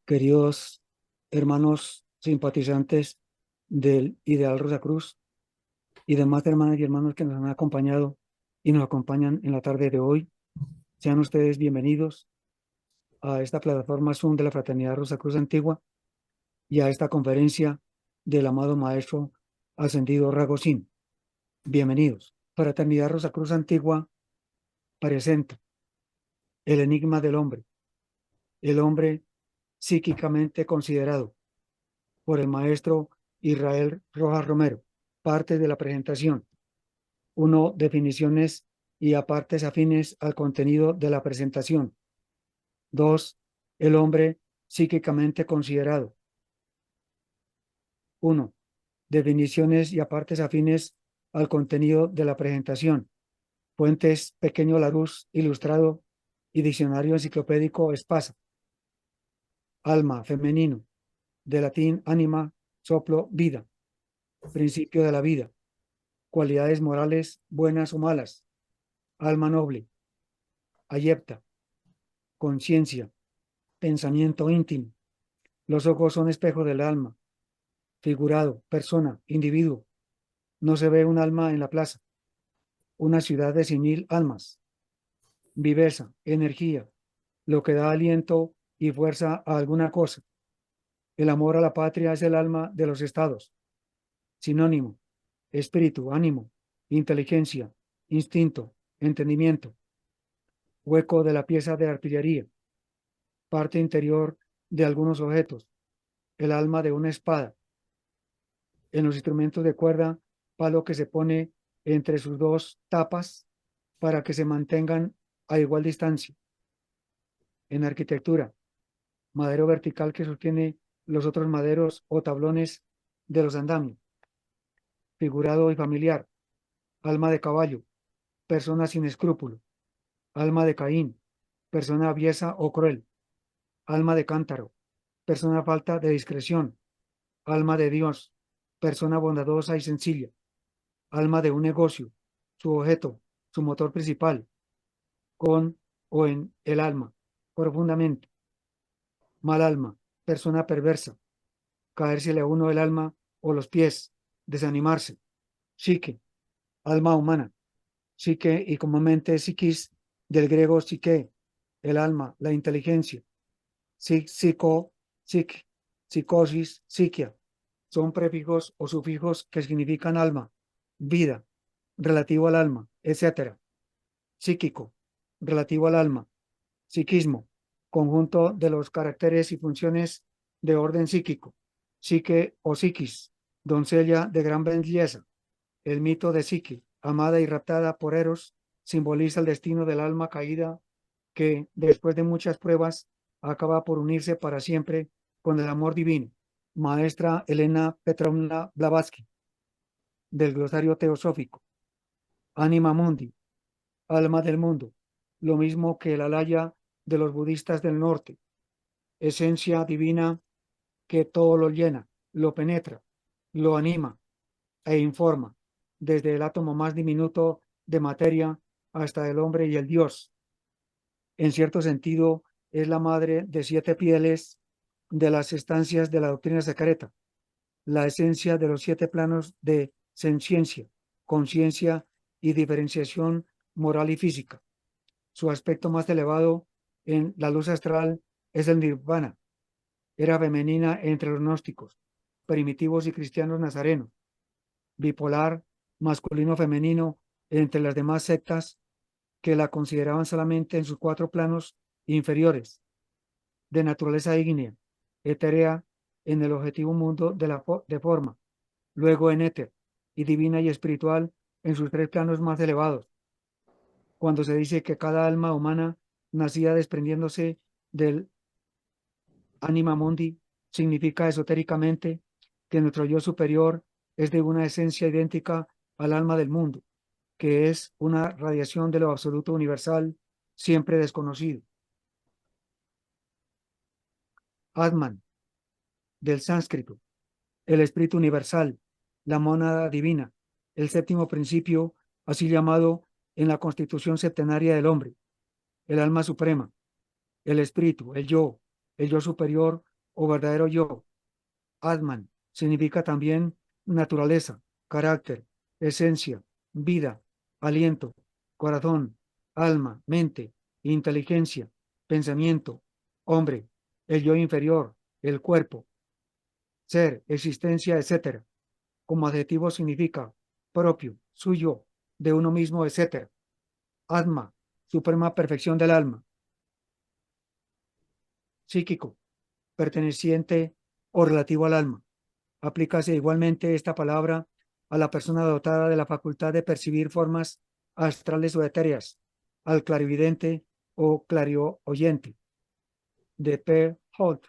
Queridos hermanos simpatizantes del Ideal Rosacruz y demás hermanas y hermanos que nos han acompañado y nos acompañan en la tarde de hoy, sean ustedes bienvenidos a esta plataforma Zoom de la Fraternidad Rosacruz Antigua y a esta conferencia del amado Maestro Ascendido Ragosín. Bienvenidos. Fraternidad Rosacruz Antigua presenta el enigma del hombre, el hombre psíquicamente considerado por el maestro Israel Rojas Romero. Parte de la presentación. 1. Definiciones y apartes afines al contenido de la presentación. 2. El hombre psíquicamente considerado. 1. Definiciones y apartes afines al contenido de la presentación. Fuentes Pequeño Larousse, Ilustrado y Diccionario Enciclopédico Espasa. Alma, femenino, de latín anima, soplo, vida. Principio de la vida. Cualidades morales, buenas o malas. Alma noble. Ayepta. Conciencia. Pensamiento íntimo. Los ojos son espejo del alma. Figurado, persona, individuo. No se ve un alma en la plaza. Una ciudad de 100.000 almas. Viveza, energía, lo que da aliento y fuerza a alguna cosa. El amor a la patria es el alma de los estados. Sinónimo: espíritu, ánimo, inteligencia, instinto, entendimiento. Hueco de la pieza de artillería. Parte interior de algunos objetos. El alma de una espada. En los instrumentos de cuerda, palo que se pone entre sus dos tapas para que se mantengan a igual distancia. En arquitectura, madero vertical que sostiene los otros maderos o tablones de los andamios. Figurado y familiar. Alma de caballo, persona sin escrúpulo. Alma de Caín, persona aviesa o cruel. Alma de cántaro, persona falta de discreción. Alma de Dios, persona bondadosa y sencilla. Alma de un negocio, su objeto, su motor principal, con o en el alma, profundamente. Mal alma, persona perversa, caérsele a uno el alma o los pies, desanimarse. Psique, alma humana. Psique y comúnmente psiquis, del griego psique, el alma, la inteligencia. Psico, psic, psicosis, psiquia. Son prefijos o sufijos que significan alma, vida, relativo al alma, etc. Psíquico, relativo al alma. Psiquismo, conjunto de los caracteres y funciones de orden psíquico. Psique o psiquis, doncella de gran belleza. El mito de Psique, amada y raptada por Eros, simboliza el destino del alma caída que, después de muchas pruebas, acaba por unirse para siempre con el amor divino. Maestra Elena Petrovna Blavatsky, del glosario teosófico. Anima mundi, alma del mundo, lo mismo que el alaya de los budistas del norte. Esencia divina que todo lo llena, lo penetra, lo anima e informa, desde el átomo más diminuto de materia hasta el hombre y el Dios. En cierto sentido, es la madre de 7 pieles de las estancias de la doctrina secreta, la esencia de los 7 planos de senciencia, conciencia y diferenciación moral y física. Su aspecto más elevado en la luz astral es el nirvana. Era femenina entre los gnósticos, primitivos y cristianos nazarenos. Bipolar, masculino-femenino entre las demás sectas que la consideraban solamente en sus 4 planos inferiores, de naturaleza ígnea, etérea en el objetivo mundo de forma, luego en éter, y divina y espiritual en sus 3 planos más elevados. Cuando se dice que cada alma humana nacía desprendiéndose del anima mundi, significa esotéricamente que nuestro yo superior es de una esencia idéntica al alma del mundo, que es una radiación de lo absoluto universal, siempre desconocido. Atman, del sánscrito, el espíritu universal, la mónada divina, el séptimo principio, así llamado en la constitución septenaria del hombre, el alma suprema, el espíritu, el yo superior o verdadero yo. Atman significa también naturaleza, carácter, esencia, vida, aliento, corazón, alma, mente, inteligencia, pensamiento, hombre, el yo inferior, el cuerpo, ser, existencia, etcétera. Como adjetivo significa propio, suyo, de uno mismo, etcétera. Atma, suprema perfección del alma. Psíquico, perteneciente o relativo al alma. Aplícase igualmente esta palabra a la persona dotada de la facultad de percibir formas astrales o etéreas, al clarividente o clarioyente. De P. Holt.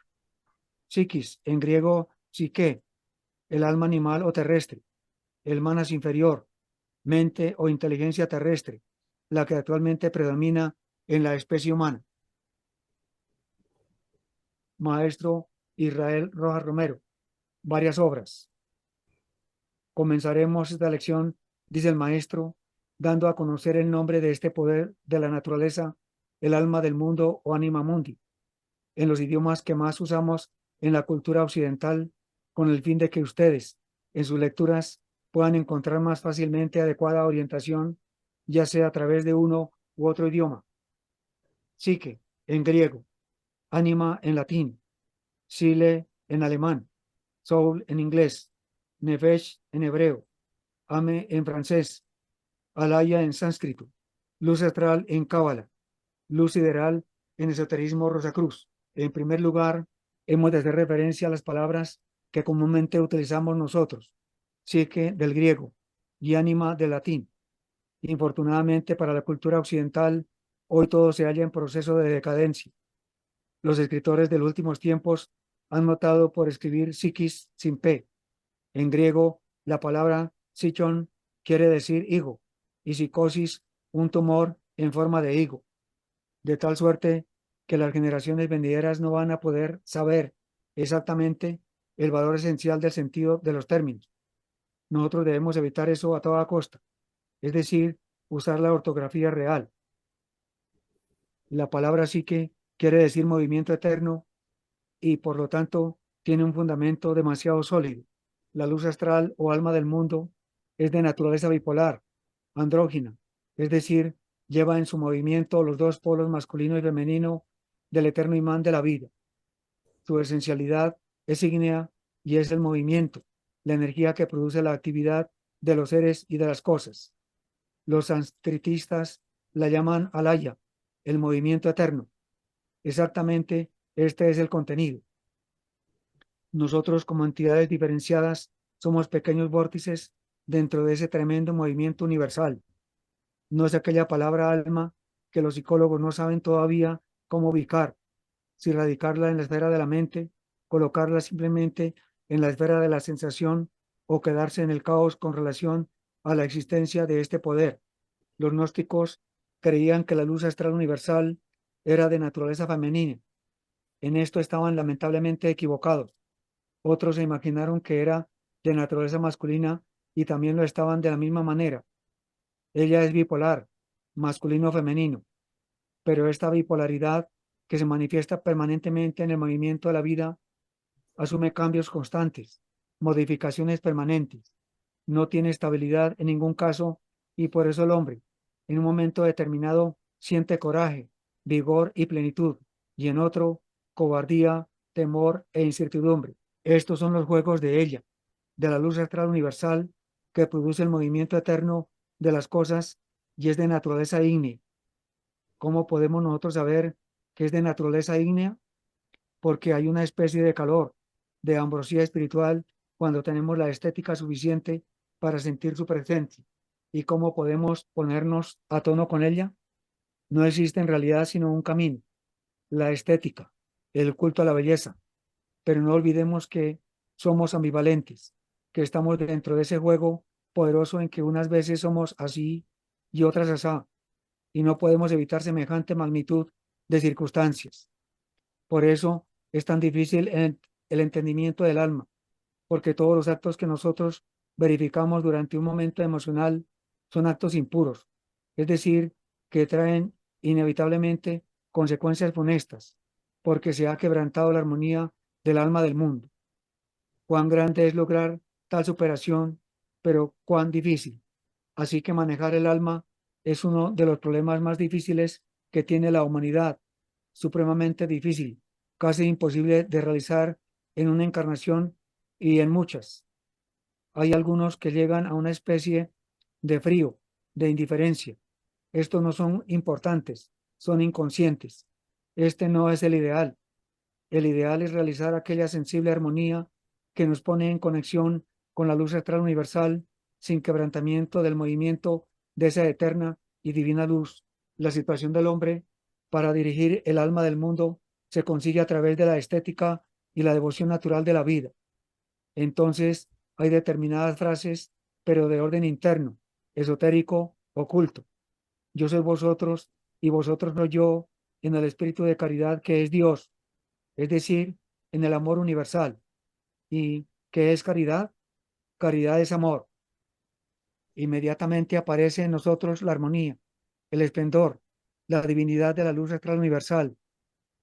Psiquis, en griego, psique, el alma animal o terrestre, el manas inferior, mente o inteligencia terrestre, la que actualmente predomina en la especie humana. Maestro Israel Rojas Romero. Varias obras. Comenzaremos esta lección, dice el maestro, dando a conocer el nombre de este poder de la naturaleza, el alma del mundo o anima mundi, en los idiomas que más usamos en la cultura occidental, con el fin de que ustedes, en sus lecturas, puedan encontrar más fácilmente adecuada orientación, ya sea a través de uno u otro idioma. Psique, en griego, anima en latín, Sile en alemán, soul en inglés, nefesh en hebreo, ame en francés, alaya en sánscrito, luz astral en cábala, luz sideral en esoterismo Rosacruz. En primer lugar, hemos de hacer referencia a las palabras que comúnmente utilizamos nosotros, psique del griego y ánima del latín. Infortunadamente para la cultura occidental, hoy todo se halla en proceso de decadencia. Los escritores de los últimos tiempos han notado por escribir psiquis sin P. En griego, la palabra psichon quiere decir higo y psicosis, un tumor en forma de higo, de tal suerte que las generaciones venideras no van a poder saber exactamente el valor esencial del sentido de los términos. Nosotros debemos evitar eso a toda costa, es decir, usar la ortografía real. La palabra psique quiere decir movimiento eterno y por lo tanto tiene un fundamento demasiado sólido. La luz astral o alma del mundo es de naturaleza bipolar, andrógina, es decir, lleva en su movimiento los dos polos masculino y femenino del eterno imán de la vida. Su esencialidad es ígnea y es el movimiento, la energía que produce la actividad de los seres y de las cosas. Los sanskritistas la llaman alaya, el movimiento eterno. Exactamente este es el contenido. Nosotros como entidades diferenciadas somos pequeños vórtices dentro de ese tremendo movimiento universal. No es aquella palabra alma que los psicólogos no saben todavía cómo ubicar, si radicarla en la esfera de la mente, colocarla simplemente en la esfera de la sensación o quedarse en el caos con relación a la existencia de este poder. Los gnósticos creían que la luz astral universal era de naturaleza femenina. En esto estaban lamentablemente equivocados. Otros se imaginaron que era de naturaleza masculina y también lo estaban de la misma manera. Ella es bipolar, masculino-femenino, pero esta bipolaridad que se manifiesta permanentemente en el movimiento de la vida asume cambios constantes, modificaciones permanentes, no tiene estabilidad en ningún caso y por eso el hombre, en un momento determinado, siente coraje, vigor y plenitud, y en otro, cobardía, temor e incertidumbre. Estos son los juegos de ella, de la luz astral universal que produce el movimiento eterno de las cosas y es de naturaleza ígnea. ¿Cómo podemos nosotros saber que es de naturaleza ígnea? Porque hay una especie de calor, de ambrosía espiritual, cuando tenemos la estética suficiente para sentir su presencia. ¿Y cómo podemos ponernos a tono con ella? No existe en realidad sino un camino, la estética, el culto a la belleza. Pero no olvidemos que somos ambivalentes, que estamos dentro de ese juego poderoso en que unas veces somos así y otras asá, y no podemos evitar semejante magnitud de circunstancias. Por eso es tan difícil el entendimiento del alma, porque todos los actos que nosotros verificamos durante un momento emocional son actos impuros, es decir, que traen inevitablemente consecuencias funestas, porque se ha quebrantado la armonía del alma del mundo. Cuán grande es lograr tal superación, pero cuán difícil. Así que manejar el alma es uno de los problemas más difíciles que tiene la humanidad, supremamente difícil, casi imposible de realizar en una encarnación y en muchas. Hay algunos que llegan a una especie de frío, de indiferencia. Estos no son importantes, son inconscientes. Este no es el ideal. El ideal es realizar aquella sensible armonía que nos pone en conexión con la luz astral universal sin quebrantamiento del movimiento de esa eterna y divina luz. La situación del hombre para dirigir el alma del mundo se consigue a través de la estética y la devoción natural de la vida. Entonces hay determinadas frases, pero de orden interno, esotérico, oculto. Yo soy vosotros y vosotros no yo en el espíritu de caridad que es Dios, es decir, en el amor universal. ¿Y qué es caridad? Caridad es amor. Inmediatamente aparece en nosotros la armonía, el esplendor, la divinidad de la luz astral universal.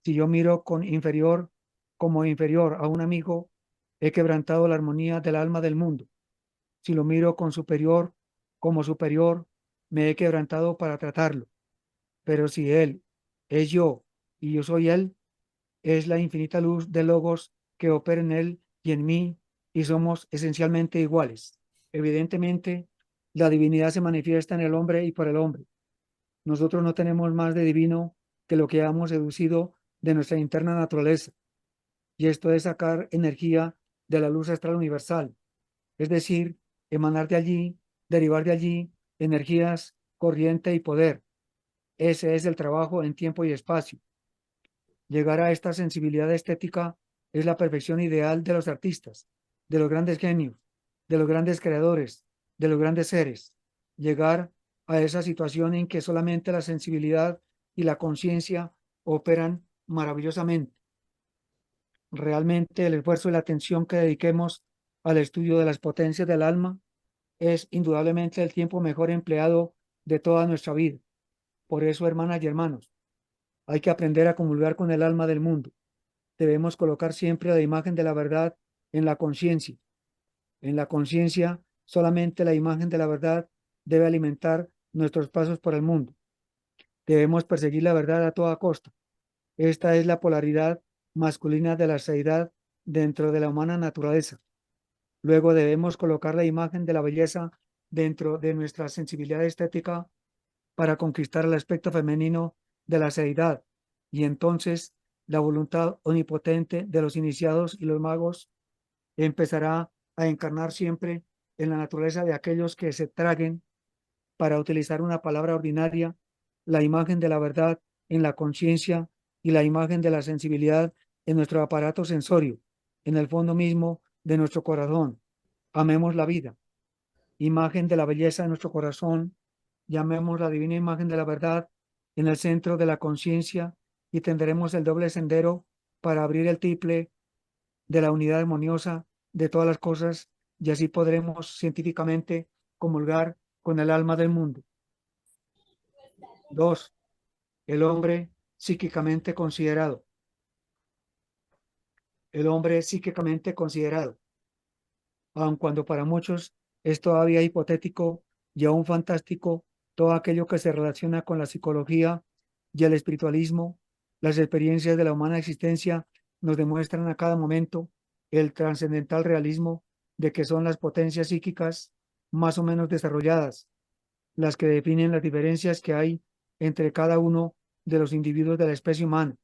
Si yo miro con inferior como inferior a un amigo, he quebrantado la armonía del alma del mundo. Si lo miro con superior como superior, me he quebrantado para tratarlo. Pero si él es yo y yo soy él, es la infinita luz de Logos que opera en él y en mí, y somos esencialmente iguales. Evidentemente, la divinidad se manifiesta en el hombre y por el hombre. Nosotros no tenemos más de divino que lo que hemos deducido de nuestra interna naturaleza, y esto es sacar energía de la luz astral universal, es decir, emanar de allí, derivar de allí energías, corriente y poder. Ese es el trabajo en tiempo y espacio. Llegar a esta sensibilidad estética es la perfección ideal de los artistas, de los grandes genios, de los grandes creadores, de los grandes seres. Llegar a esa situación en que solamente la sensibilidad y la conciencia operan maravillosamente. Realmente el esfuerzo y la atención que dediquemos al estudio de las potencias del alma es indudablemente el tiempo mejor empleado de toda nuestra vida. Por eso, hermanas y hermanos, hay que aprender a comulgar con el alma del mundo. Debemos colocar siempre la imagen de la verdad en la conciencia. En la conciencia, solamente la imagen de la verdad debe alimentar nuestros pasos por el mundo. Debemos perseguir la verdad a toda costa. Esta es la polaridad masculina de la seidad dentro de la humana naturaleza. Luego debemos colocar la imagen de la belleza dentro de nuestra sensibilidad estética para conquistar el aspecto femenino de la seidad. Y entonces la voluntad omnipotente de los iniciados y los magos empezará a encarnar siempre en la naturaleza de aquellos que se traguen, para utilizar una palabra ordinaria, la imagen de la verdad en la conciencia y la imagen de la sensibilidad en nuestro aparato sensorio, en el fondo mismo de nuestro corazón. Amemos la vida, imagen de la belleza en nuestro corazón, llamemos la divina imagen de la verdad en el centro de la conciencia y tendremos el doble sendero para abrir el triple de la unidad armoniosa de todas las cosas y así podremos científicamente comulgar con el alma del mundo. 2. El hombre psíquicamente considerado. El hombre psíquicamente considerado, aun cuando para muchos es todavía hipotético y aún fantástico, todo aquello que se relaciona con la psicología y el espiritualismo, las experiencias de la humana existencia nos demuestran a cada momento el trascendental realismo de que son las potencias psíquicas más o menos desarrolladas las que definen las diferencias que hay entre cada uno de los individuos de la especie humana.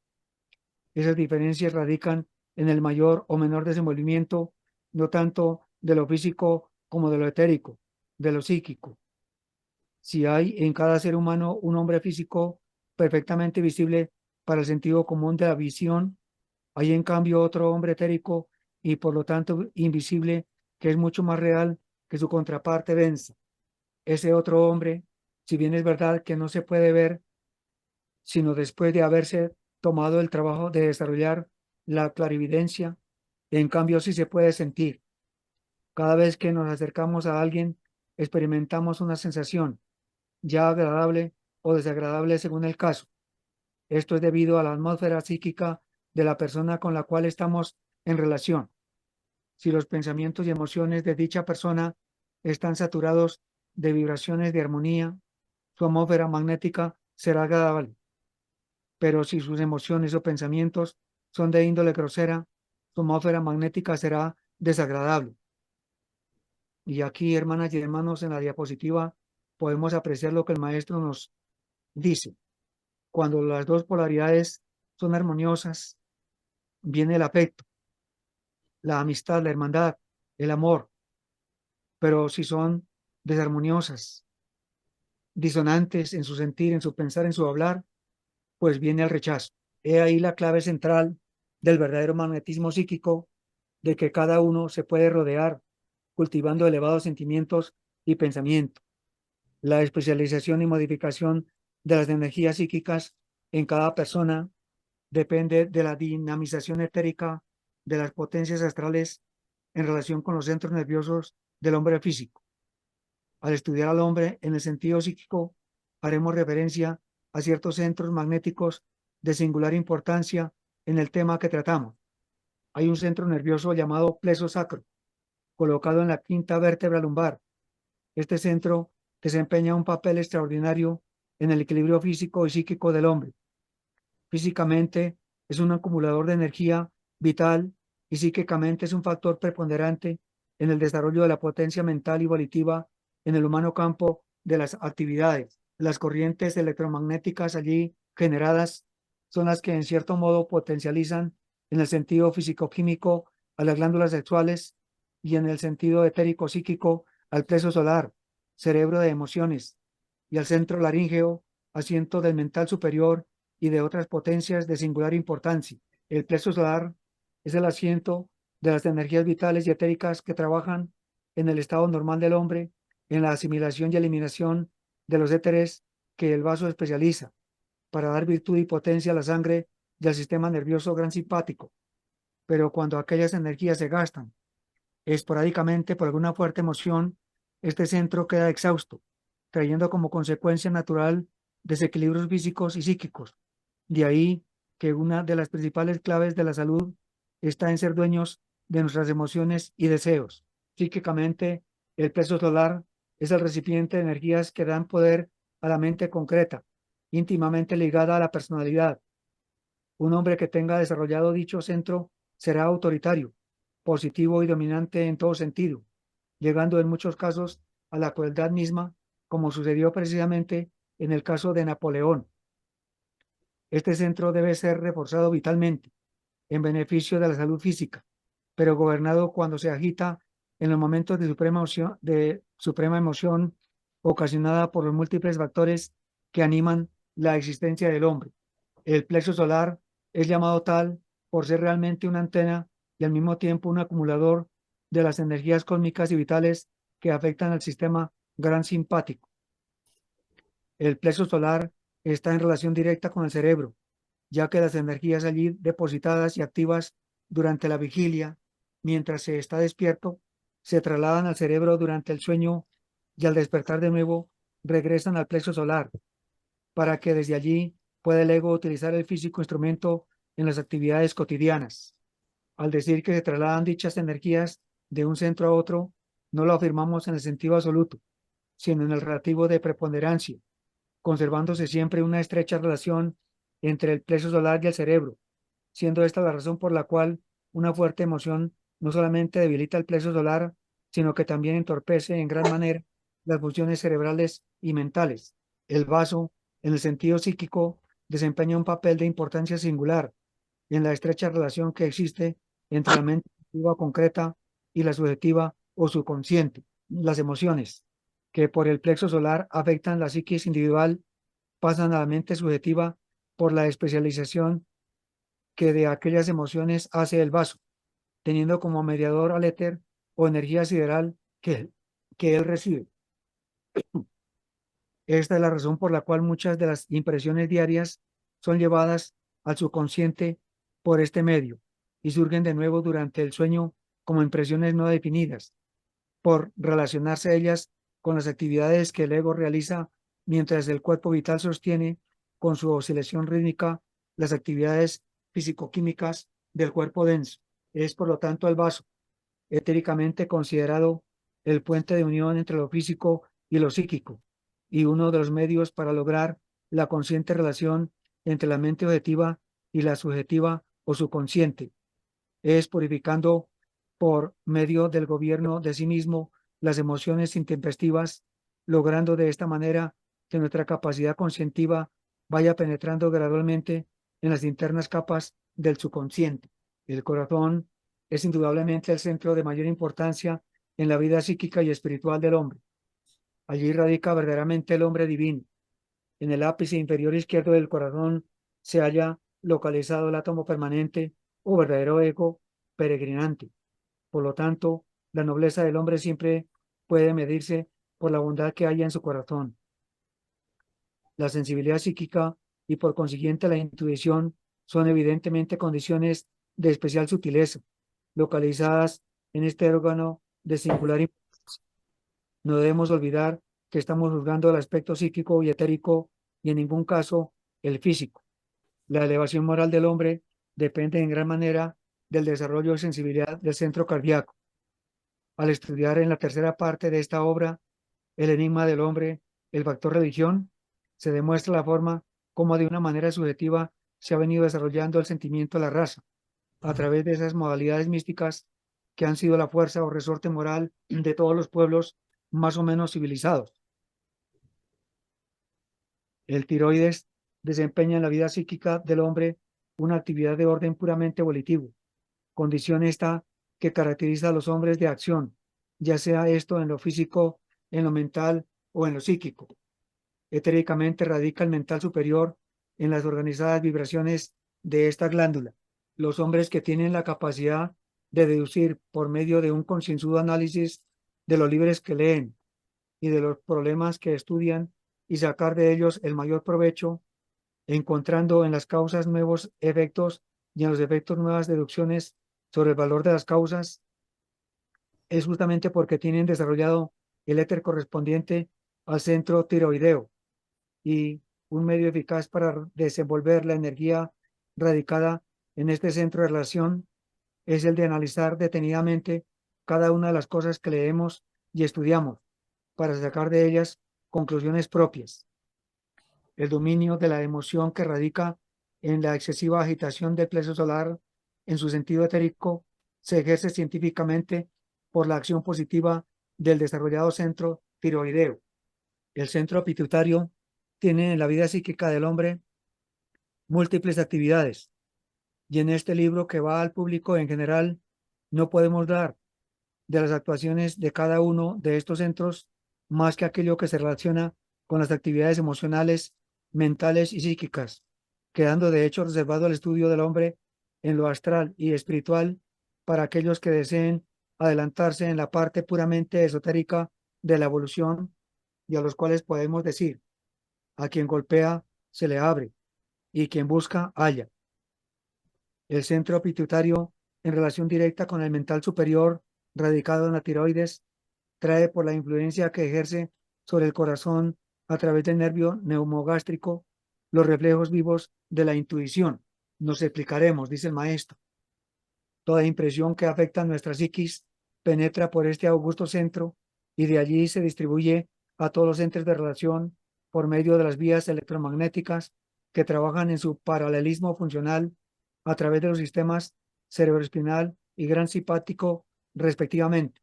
Esas diferencias radican en el mayor o menor desenvolvimiento, no tanto de lo físico como de lo etérico, de lo psíquico. Si hay en cada ser humano un hombre físico perfectamente visible para el sentido común de la visión, hay en cambio otro hombre etérico y por lo tanto invisible que es mucho más real que su contraparte densa. Ese otro hombre, si bien es verdad que no se puede ver, sino después de haberse tomado el trabajo de desarrollar la clarividencia, en cambio sí se puede sentir. Cada vez que nos acercamos a alguien, experimentamos una sensación, ya agradable o desagradable según el caso. Esto es debido a la atmósfera psíquica de la persona con la cual estamos en relación. Si los pensamientos y emociones de dicha persona están saturados de vibraciones de armonía, su atmósfera magnética será agradable. Pero si sus emociones o pensamientos son de índole grosera, su atmósfera magnética será desagradable. Y aquí, hermanas y hermanos, en la diapositiva podemos apreciar lo que el maestro nos dice. Cuando las dos polaridades son armoniosas, viene el afecto, la amistad, la hermandad, el amor. Pero si son desarmoniosas, disonantes en su sentir, en su pensar, en su hablar, pues viene el rechazo. He ahí la clave central del verdadero magnetismo psíquico, de que cada uno se puede rodear cultivando elevados sentimientos y pensamientos. La especialización y modificación de las energías psíquicas en cada persona depende de la dinamización etérica de las potencias astrales en relación con los centros nerviosos del hombre físico. Al estudiar al hombre en el sentido psíquico, haremos referencia a ciertos centros magnéticos de singular importancia en el tema que tratamos. Hay un centro nervioso llamado pleso sacro, colocado en la quinta vértebra lumbar. Este centro desempeña un papel extraordinario en el equilibrio físico y psíquico del hombre. Físicamente es un acumulador de energía vital y psíquicamente es un factor preponderante en el desarrollo de la potencia mental y volitiva en el humano campo de las actividades. Las corrientes electromagnéticas allí generadas son las que en cierto modo potencializan en el sentido físico-químico a las glándulas sexuales y en el sentido etérico-psíquico al plexo solar, cerebro de emociones, y al centro laríngeo, asiento del mental superior y de otras potencias de singular importancia. El plexo solar es el asiento de las energías vitales y etéricas que trabajan en el estado normal del hombre, en la asimilación y eliminación de los éteres que el vaso especializa, para dar virtud y potencia a la sangre y al sistema nervioso gran simpático. Pero cuando aquellas energías se gastan esporádicamente por alguna fuerte emoción, este centro queda exhausto, trayendo como consecuencia natural desequilibrios físicos y psíquicos. De ahí que una de las principales claves de la salud está en ser dueños de nuestras emociones y deseos. Psíquicamente, el plexo solar es el recipiente de energías que dan poder a la mente concreta, íntimamente ligada a la personalidad. Un hombre que tenga desarrollado dicho centro será autoritario, positivo y dominante en todo sentido, llegando en muchos casos a la crueldad misma, como sucedió precisamente en el caso de Napoleón. Este centro debe ser reforzado vitalmente en beneficio de la salud física, pero gobernado cuando se agita en los momentos de suprema emoción ocasionada por los múltiples factores que animan la existencia del hombre. El plexo solar es llamado tal por ser realmente una antena y al mismo tiempo un acumulador de las energías cósmicas y vitales que afectan al sistema gran simpático. El plexo solar está en relación directa con el cerebro, ya que las energías allí depositadas y activas durante la vigilia, mientras se está despierto, se trasladan al cerebro durante el sueño y al despertar de nuevo regresan al plexo solar, para que desde allí pueda el ego utilizar el físico instrumento en las actividades cotidianas. Al decir que se trasladan dichas energías de un centro a otro, no lo afirmamos en el sentido absoluto, sino en el relativo de preponderancia, conservándose siempre una estrecha relación entre el plexo solar y el cerebro, siendo esta la razón por la cual una fuerte emoción no solamente debilita el plexo solar, sino que también entorpece en gran manera las funciones cerebrales y mentales. El vaso, en el sentido psíquico, desempeña un papel de importancia singular en la estrecha relación que existe entre la mente concreta y la subjetiva o subconsciente. Las emociones que por el plexo solar afectan la psiquis individual pasan a la mente subjetiva por la especialización que de aquellas emociones hace el vaso, teniendo como mediador al éter o energía sideral que él recibe. Esta es la razón por la cual muchas de las impresiones diarias son llevadas al subconsciente por este medio y surgen de nuevo durante el sueño como impresiones no definidas, por relacionarse ellas con las actividades que el ego realiza mientras el cuerpo vital sostiene con su oscilación rítmica las actividades fisicoquímicas del cuerpo denso. Es por lo tanto el vaso, etéricamente considerado el puente de unión entre lo físico y lo psíquico, y uno de los medios para lograr la consciente relación entre la mente objetiva y la subjetiva o subconsciente. Es purificando por medio del gobierno de sí mismo las emociones intempestivas, logrando de esta manera que nuestra capacidad conscientiva vaya penetrando gradualmente en las internas capas del subconsciente. El corazón es indudablemente el centro de mayor importancia en la vida psíquica y espiritual del hombre. Allí radica verdaderamente el hombre divino. En el ápice inferior izquierdo del corazón se halla localizado el átomo permanente o verdadero ego peregrinante. Por lo tanto, la nobleza del hombre siempre puede medirse por la bondad que haya en su corazón. La sensibilidad psíquica y por consiguiente la intuición son evidentemente condiciones de especial sutileza, localizadas en este órgano de singular importancia. No debemos olvidar que estamos juzgando el aspecto psíquico y etérico y en ningún caso el físico. La elevación moral del hombre depende en gran manera del desarrollo de sensibilidad del centro cardíaco. Al estudiar en la tercera parte de esta obra el enigma del hombre, el factor religión, se demuestra la forma como de una manera subjetiva se ha venido desarrollando el sentimiento de la raza, a través de esas modalidades místicas que han sido la fuerza o resorte moral de todos los pueblos más o menos civilizados. El tiroides desempeña en la vida psíquica del hombre una actividad de orden puramente volitivo, condición esta que caracteriza a los hombres de acción, ya sea esto en lo físico, en lo mental o en lo psíquico. Etéricamente radica el mental superior en las organizadas vibraciones de esta glándula. Los hombres que tienen la capacidad de deducir por medio de un concienzudo análisis de los libros que leen y de los problemas que estudian y sacar de ellos el mayor provecho, encontrando en las causas nuevos efectos y en los efectos nuevas deducciones sobre el valor de las causas, es justamente porque tienen desarrollado el éter correspondiente al centro tiroideo y un medio eficaz para desenvolver la energía radicada en este centro de relación es el de analizar detenidamente cada una de las cosas que leemos y estudiamos para sacar de ellas conclusiones propias. El dominio de la emoción que radica en la excesiva agitación del plexo solar en su sentido etérico se ejerce científicamente por la acción positiva del desarrollado centro tiroideo. El centro pituitario tiene en la vida psíquica del hombre múltiples actividades y en este libro que va al público en general no podemos dar de las actuaciones de cada uno de estos centros más que aquello que se relaciona con las actividades emocionales, mentales y psíquicas, quedando de hecho reservado el estudio del hombre en lo astral y espiritual para aquellos que deseen adelantarse en la parte puramente esotérica de la evolución y a los cuales podemos decir, a quien golpea se le abre y quien busca halla. El centro pituitario, en relación directa con el mental superior radicado en la tiroides, trae por la influencia que ejerce sobre el corazón a través del nervio neumogástrico los reflejos vivos de la intuición. Nos explicaremos, dice el maestro. Toda impresión que afecta a nuestra psiquis penetra por este augusto centro y de allí se distribuye a todos los entes de relación por medio de las vías electromagnéticas que trabajan en su paralelismo funcional a través de los sistemas cerebroespinal y gran simpático respectivamente.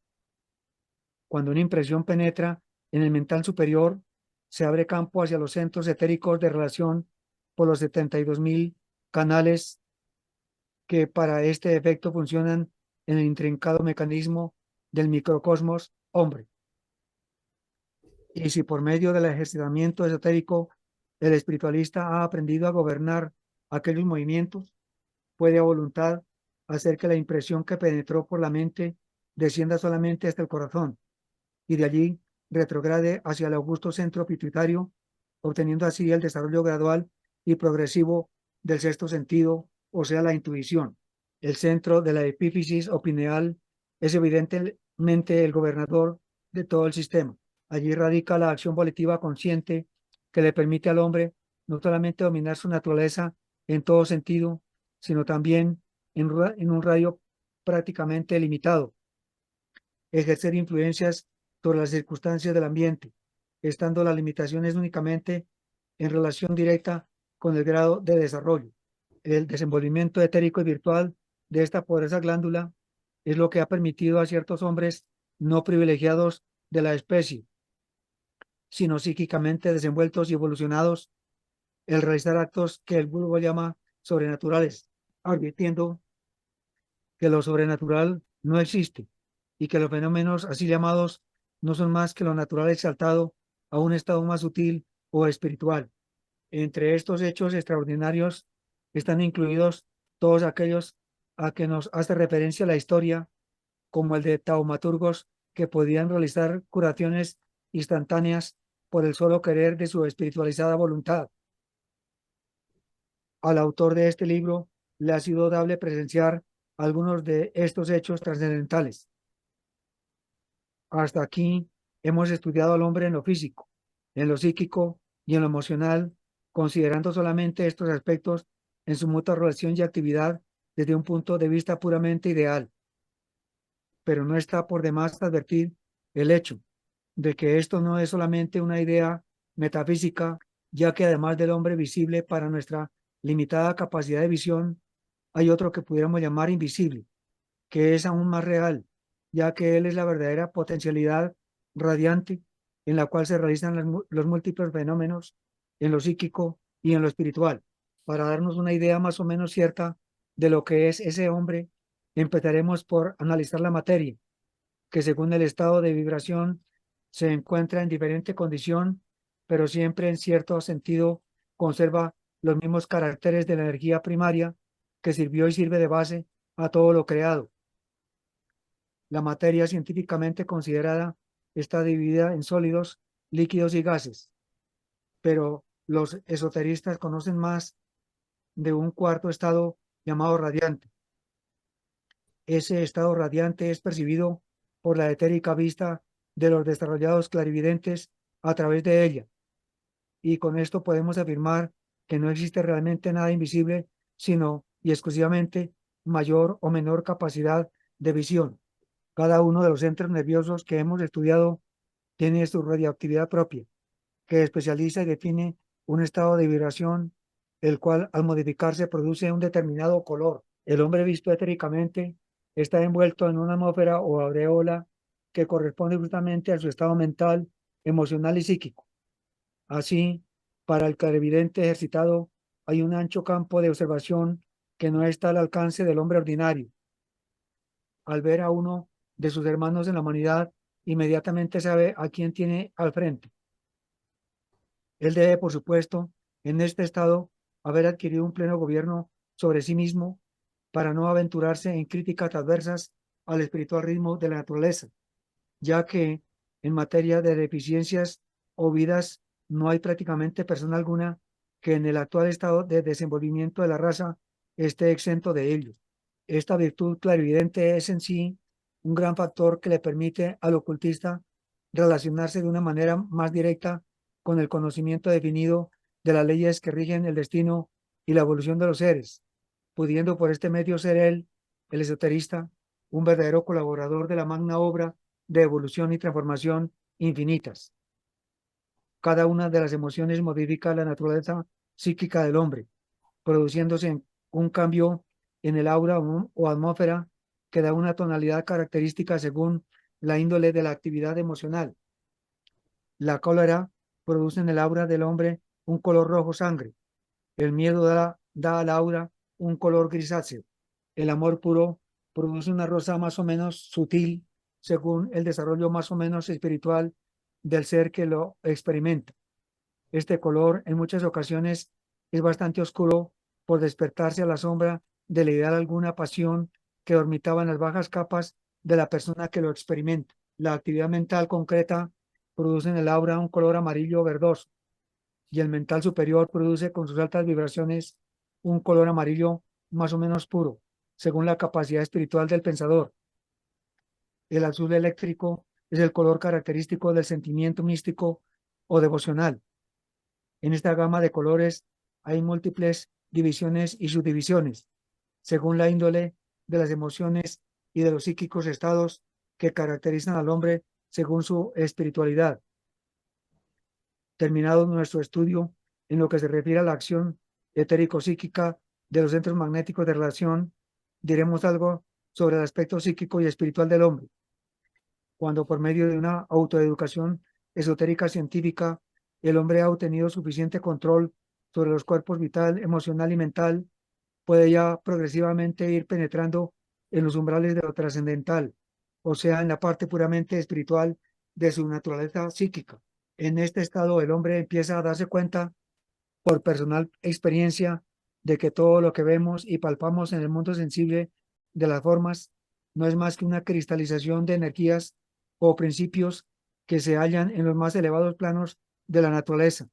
Cuando una impresión penetra en el mental superior, se abre campo hacia los centros etéricos de relación por los 72.000 canales que para este efecto funcionan en el intrincado mecanismo del microcosmos hombre. Y si por medio del ejercitamiento esotérico el espiritualista ha aprendido a gobernar aquellos movimientos, puede a voluntad hacer que la impresión que penetró por la mente descienda solamente hasta el corazón y de allí retrograde hacia el augusto centro pituitario, obteniendo así el desarrollo gradual y progresivo del sexto sentido, o sea, la intuición. El centro de la epífisis o pineal es evidentemente el gobernador de todo el sistema. Allí radica la acción volitiva consciente que le permite al hombre no solamente dominar su naturaleza en todo sentido, sino también en un radio prácticamente limitado, ejercer influencias sobre las circunstancias del ambiente, estando las limitaciones únicamente en relación directa con el grado de desarrollo. El desenvolvimiento etérico y virtual de esta poderosa glándula es lo que ha permitido a ciertos hombres no privilegiados de la especie, sino psíquicamente desenvueltos y evolucionados, el realizar actos que el vulgo llama sobrenaturales, advirtiendo que lo sobrenatural no existe y que los fenómenos así llamados no son más que lo natural exaltado a un estado más sutil o espiritual. Entre estos hechos extraordinarios están incluidos todos aquellos a que nos hace referencia la historia, como el de taumaturgos que podían realizar curaciones instantáneas por el solo querer de su espiritualizada voluntad. Al autor de este libro le ha sido dable presenciar algunos de estos hechos trascendentales. Hasta aquí hemos estudiado al hombre en lo físico, en lo psíquico y en lo emocional, considerando solamente estos aspectos en su mutua relación y actividad desde un punto de vista puramente ideal. Pero no está por demás advertir el hecho de que esto no es solamente una idea metafísica, ya que además del hombre visible para nuestra limitada capacidad de visión, hay otro que pudiéramos llamar invisible, que es aún más real, ya que él es la verdadera potencialidad radiante en la cual se realizan los múltiples fenómenos en lo psíquico y en lo espiritual. Para darnos una idea más o menos cierta de lo que es ese hombre, empezaremos por analizar la materia, que según el estado de vibración se encuentra en diferente condición, pero siempre en cierto sentido conserva los mismos caracteres de la energía primaria que sirvió y sirve de base a todo lo creado. La materia científicamente considerada está dividida en sólidos, líquidos y gases, pero los esoteristas conocen más de un cuarto estado llamado radiante. Ese estado radiante es percibido por la etérica vista de los desarrollados clarividentes a través de ella, y con esto podemos afirmar que no existe realmente nada invisible, sino y exclusivamente mayor o menor capacidad de visión. Cada uno de los centros nerviosos que hemos estudiado tiene su radioactividad propia, que especializa y define un estado de vibración, el cual al modificarse produce un determinado color. El hombre visto etéricamente está envuelto en una atmósfera o aureola que corresponde justamente a su estado mental, emocional y psíquico. Así, para el clarividente ejercitado hay un ancho campo de observación que no está al alcance del hombre ordinario. Al ver a uno de sus hermanos en la humanidad, inmediatamente sabe a quién tiene al frente. Él debe, por supuesto, en este estado, haber adquirido un pleno gobierno sobre sí mismo para no aventurarse en críticas adversas al espiritual ritmo de la naturaleza, ya que en materia de deficiencias o vidas no hay prácticamente persona alguna que en el actual estado de desenvolvimiento de la raza esté exento de ellos. Esta virtud clarividente es en sí un gran factor que le permite al ocultista relacionarse de una manera más directa con el conocimiento definido de las leyes que rigen el destino y la evolución de los seres, pudiendo por este medio ser él, el esoterista, un verdadero colaborador de la magna obra de evolución y transformación infinitas. Cada una de las emociones modifica la naturaleza psíquica del hombre, produciéndose un cambio en el aura o atmósfera que da una tonalidad característica según la índole de la actividad emocional. La cólera produce en el aura del hombre un color rojo sangre. El miedo da al aura un color grisáceo. El amor puro produce una rosa más o menos sutil según el desarrollo más o menos espiritual del ser que lo experimenta. Este color en muchas ocasiones es bastante oscuro por despertarse a la sombra de la idea de alguna pasión que dormitaba en las bajas capas de la persona que lo experimenta. La actividad mental concreta produce en el aura un color amarillo verdoso y el mental superior produce con sus altas vibraciones un color amarillo más o menos puro, según la capacidad espiritual del pensador. El azul eléctrico es el color característico del sentimiento místico o devocional. En esta gama de colores hay múltiples divisiones y subdivisiones, según la índole de las emociones y de los psíquicos estados que caracterizan al hombre según su espiritualidad. Terminado nuestro estudio en lo que se refiere a la acción etérico-psíquica de los centros magnéticos de relación, diremos algo sobre el aspecto psíquico y espiritual del hombre. Cuando por medio de una autoeducación esotérica científica, el hombre ha obtenido suficiente control sobre los cuerpos vital, emocional y mental, puede ya progresivamente ir penetrando en los umbrales de lo trascendental, o sea, en la parte puramente espiritual de su naturaleza psíquica. En este estado, el hombre empieza a darse cuenta por personal experiencia de que todo lo que vemos y palpamos en el mundo sensible de las formas no es más que una cristalización de energías o principios que se hallan en los más elevados planos de la naturaleza,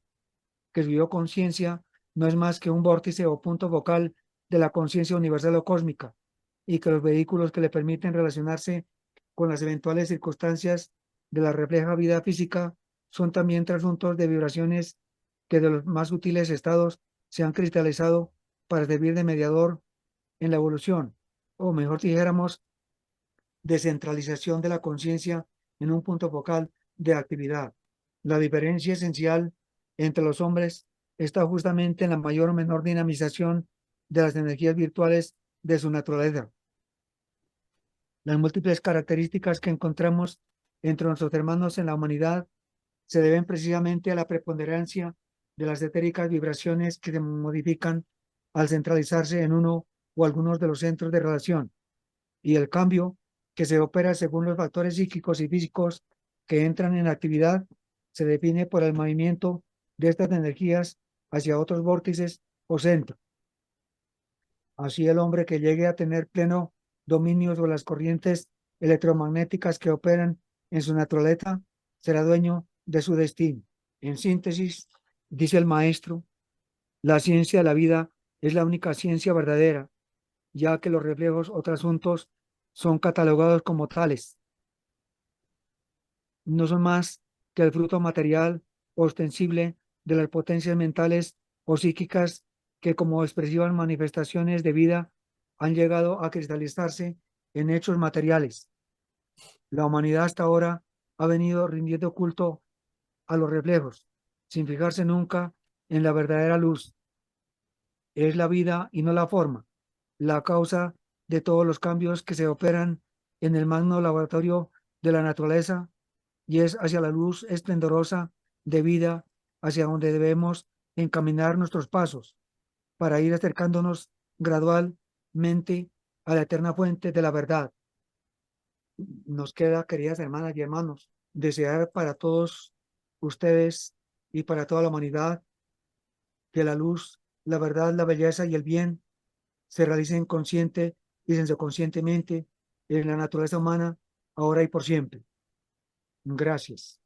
que su yo conciencia no es más que un vórtice o punto focal de la conciencia universal o cósmica, y que los vehículos que le permiten relacionarse con las eventuales circunstancias de la refleja vida física son también trasuntos de vibraciones que de los más sutiles estados se han cristalizado para servir de mediador en la evolución, o mejor dijéramos, descentralización de la conciencia en un punto focal de actividad. La diferencia esencial entre los hombres está justamente en la mayor o menor dinamización de las energías virtuales de su naturaleza. Las múltiples características que encontramos entre nuestros hermanos en la humanidad se deben precisamente a la preponderancia de las etéricas vibraciones que se modifican al centralizarse en uno o algunos de los centros de relación, y el cambio que se opera según los factores psíquicos y físicos que entran en actividad se define por el movimiento de estas energías hacia otros vórtices o centros. Así el hombre que llegue a tener pleno dominio sobre las corrientes electromagnéticas que operan en su naturaleza será dueño de su destino. En síntesis, dice el maestro, la ciencia de la vida es la única ciencia verdadera, ya que los reflejos o trasuntos son catalogados como tales. No son más que el fruto material ostensible de las potencias mentales o psíquicas que como expresivas manifestaciones de vida han llegado a cristalizarse en hechos materiales. La humanidad hasta ahora ha venido rindiendo culto a los reflejos, sin fijarse nunca en la verdadera luz. Es la vida y no la forma, la causa de todos los cambios que se operan en el magno laboratorio de la naturaleza, y es hacia la luz esplendorosa de vida hacia donde debemos encaminar nuestros pasos para ir acercándonos gradualmente a la eterna fuente de la verdad. Nos queda, queridas hermanas y hermanos, desear para todos ustedes y para toda la humanidad que la luz, la verdad, la belleza y el bien se realicen consciente y sensoconscientemente en la naturaleza humana, ahora y por siempre. Gracias.